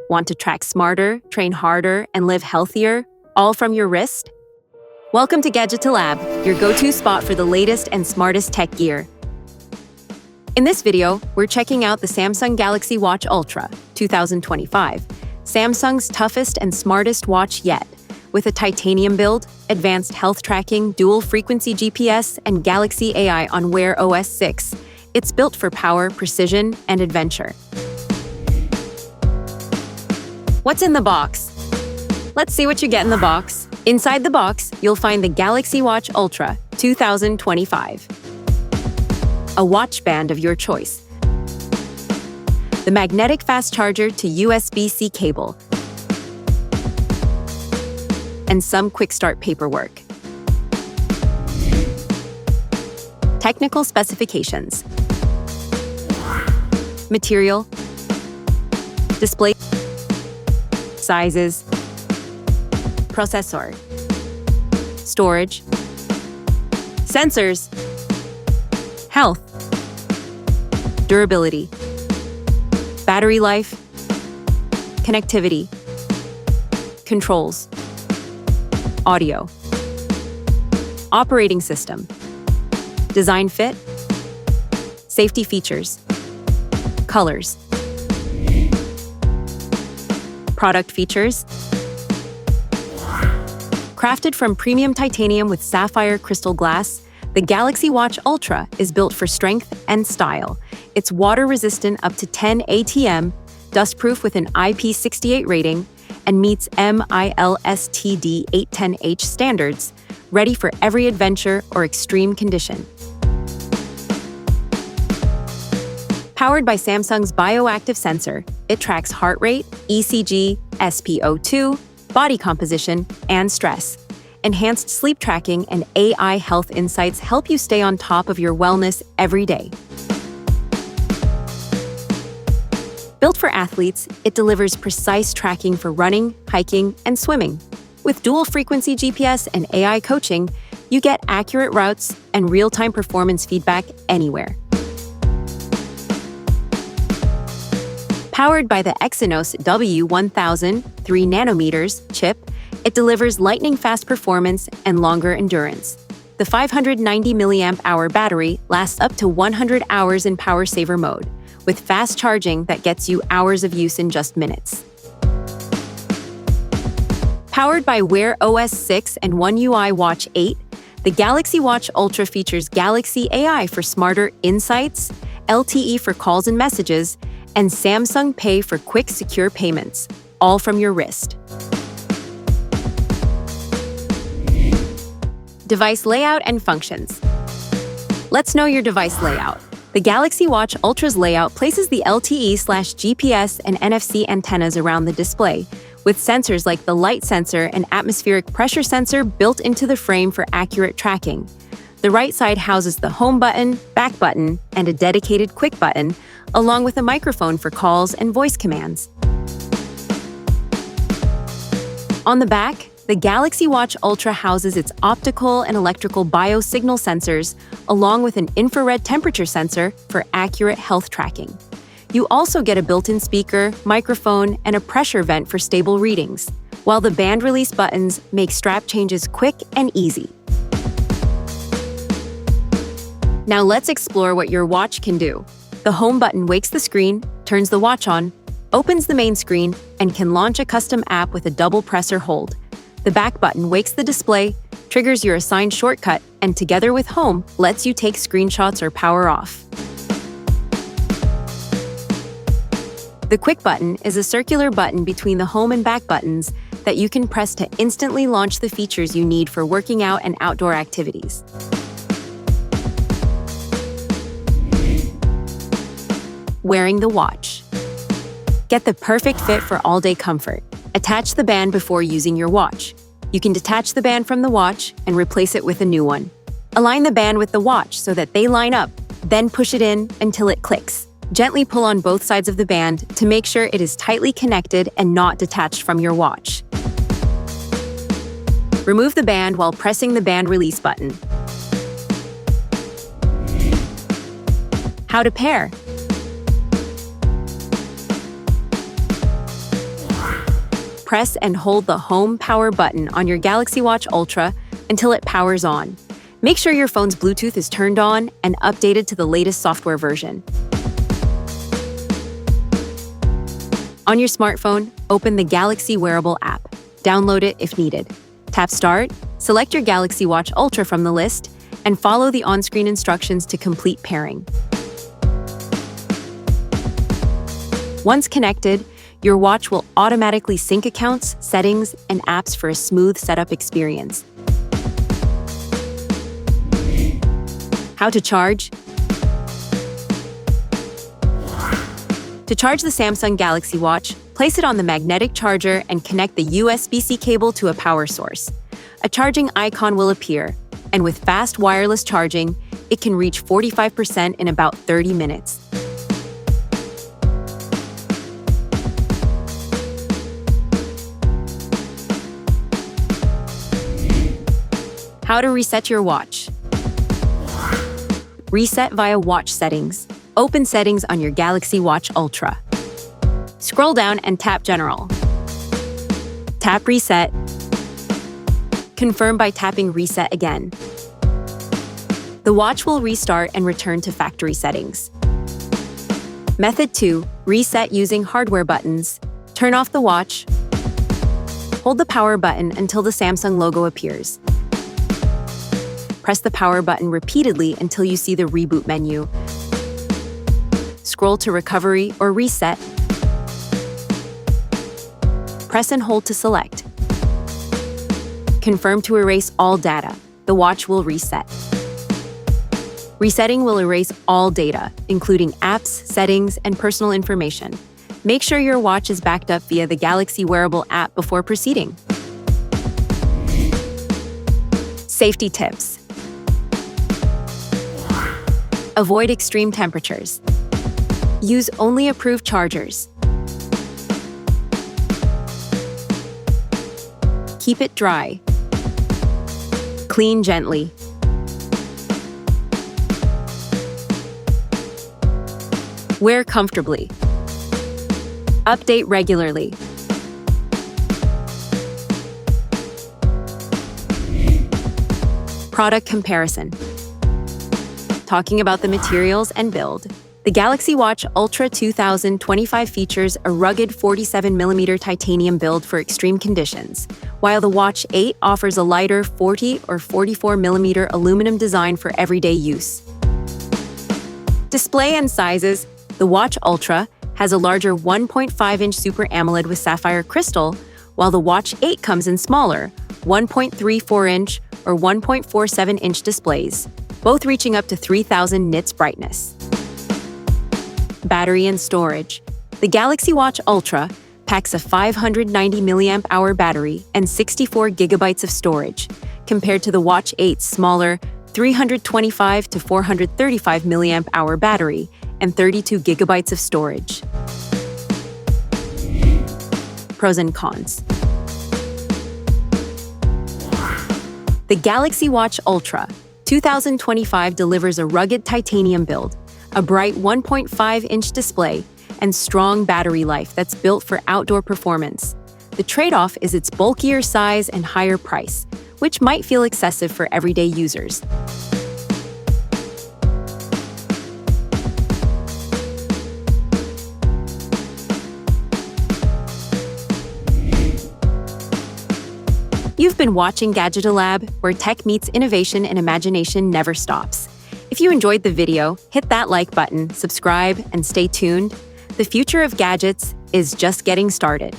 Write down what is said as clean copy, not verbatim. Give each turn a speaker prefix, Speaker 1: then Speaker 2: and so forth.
Speaker 1: Want to track smarter, train harder, and live healthier, all from your wrist? Welcome to Gadget to Lab, your go-to spot for the latest and smartest tech gear. In this video, we're checking out the Samsung Galaxy Watch Ultra 2025, Samsung's toughest and smartest watch yet. With a titanium build, advanced health tracking, dual-frequency GPS, and Galaxy AI on Wear OS 6, it's built for power, precision, and adventure. What's in the box? Let's see what you get in the box. Inside the box, you'll find the Galaxy Watch Ultra 2025. A watch band of your choice. The magnetic fast charger to USB-C cable. And some quick start paperwork. Technical specifications. Material. Display sizes. Processor. Storage. Sensors. Health. Durability. Battery life. Connectivity. Controls. Audio. Operating system. Design fit. Safety features. Colors. Product features. Crafted from premium titanium with sapphire crystal glass, the Galaxy Watch Ultra is built for strength and style. It's water-resistant up to 10 ATM, dustproof with an IP68 rating, and meets MILSTD 810H standards, ready for every adventure or extreme condition. Powered by Samsung's bioactive sensor, it tracks heart rate, ECG, SpO2, body composition, and stress. Enhanced sleep tracking and AI health insights help you stay on top of your wellness every day. Built for athletes, it delivers precise tracking for running, hiking, and swimming. With dual-frequency GPS and AI coaching, you get accurate routes and real-time performance feedback anywhere. Powered by the Exynos W1000 3nm chip, it delivers lightning-fast performance and longer endurance. The 590 mAh battery lasts up to 100 hours in power saver mode, with fast charging that gets you hours of use in just minutes. Powered by Wear OS 6 and One UI Watch 8, the Galaxy Watch Ultra features Galaxy AI for smarter insights, LTE for calls and messages, and Samsung Pay for quick, secure payments, all from your wrist. Device layout and functions. Let's know your device layout. The Galaxy Watch Ultra's layout places the LTE/GPS and NFC antennas around the display, with sensors like the light sensor and atmospheric pressure sensor built into the frame for accurate tracking. The right side houses the home button, back button, and a dedicated quick button, along with a microphone for calls and voice commands. On the back, the Galaxy Watch Ultra houses its optical and electrical biosignal sensors, along with an infrared temperature sensor for accurate health tracking. You also get a built-in speaker, microphone, and a pressure vent for stable readings, while the band release buttons make strap changes quick and easy. Now let's explore what your watch can do. The home button wakes the screen, turns the watch on, opens the main screen, and can launch a custom app with a double press or hold. The back button wakes the display, triggers your assigned shortcut, and together with Home, lets you take screenshots or power off. The quick button is a circular button between the home and back buttons that you can press to instantly launch the features you need for working out and outdoor activities. Wearing the watch. Get the perfect fit for all-day comfort. Attach the band before using your watch. You can detach the band from the watch and replace it with a new one. Align the band with the watch so that they line up, then push it in until it clicks. Gently pull on both sides of the band to make sure it is tightly connected and not detached from your watch. Remove the band while pressing the band release button. How to pair. Press and hold the home power button on your Galaxy Watch Ultra until it powers on. Make sure your phone's Bluetooth is turned on and updated to the latest software version. On your smartphone, open the Galaxy Wearable app. Download it if needed. Tap Start, select your Galaxy Watch Ultra from the list, and follow the on-screen instructions to complete pairing. Once connected, your watch will automatically sync accounts, settings, and apps for a smooth setup experience. How to charge? To charge the Samsung Galaxy Watch, place it on the magnetic charger and connect the USB-C cable to a power source. A charging icon will appear, and with fast wireless charging, it can reach 45% in about 30 minutes. How to reset your watch. Reset via watch settings. Open settings on your Galaxy Watch Ultra. Scroll down and tap General. Tap Reset. Confirm by tapping Reset again. The watch will restart and return to factory settings. Method 2. Reset using hardware buttons. Turn off the watch. Hold the power button until the Samsung logo appears. Press the power button repeatedly until you see the reboot menu. Scroll to Recovery or Reset. Press and hold to select. Confirm to erase all data. The watch will reset. Resetting will erase all data, including apps, settings, and personal information. Make sure your watch is backed up via the Galaxy Wearable app before proceeding. Safety tips. Avoid extreme temperatures. Use only approved chargers. Keep it dry. Clean gently. Wear comfortably. Update regularly. Product comparison. Talking about the materials and build. The Galaxy Watch Ultra 2025 features a rugged 47mm titanium build for extreme conditions, while the Watch 8 offers a lighter 40 or 44mm aluminum design for everyday use. Display and sizes. The Watch Ultra has a larger 1.5-inch Super AMOLED with sapphire crystal, while the Watch 8 comes in smaller, 1.34-inch or 1.47-inch displays, both reaching up to 3000 nits brightness. Battery and storage. The Galaxy Watch Ultra packs a 590 mAh battery and 64 GB of storage, compared to the Watch 8's smaller 325 to 435 mAh battery and 32 GB of storage. Pros and cons. The Galaxy Watch Ultra 2025 delivers a rugged titanium build, a bright 1.5-inch display, and strong battery life that's built for outdoor performance. The trade-off is its bulkier size and higher price, which might feel excessive for everyday users. You've been watching Gadgetalab, where tech meets innovation and imagination never stops. If you enjoyed the video, hit that like button, subscribe, and stay tuned. The future of gadgets is just getting started.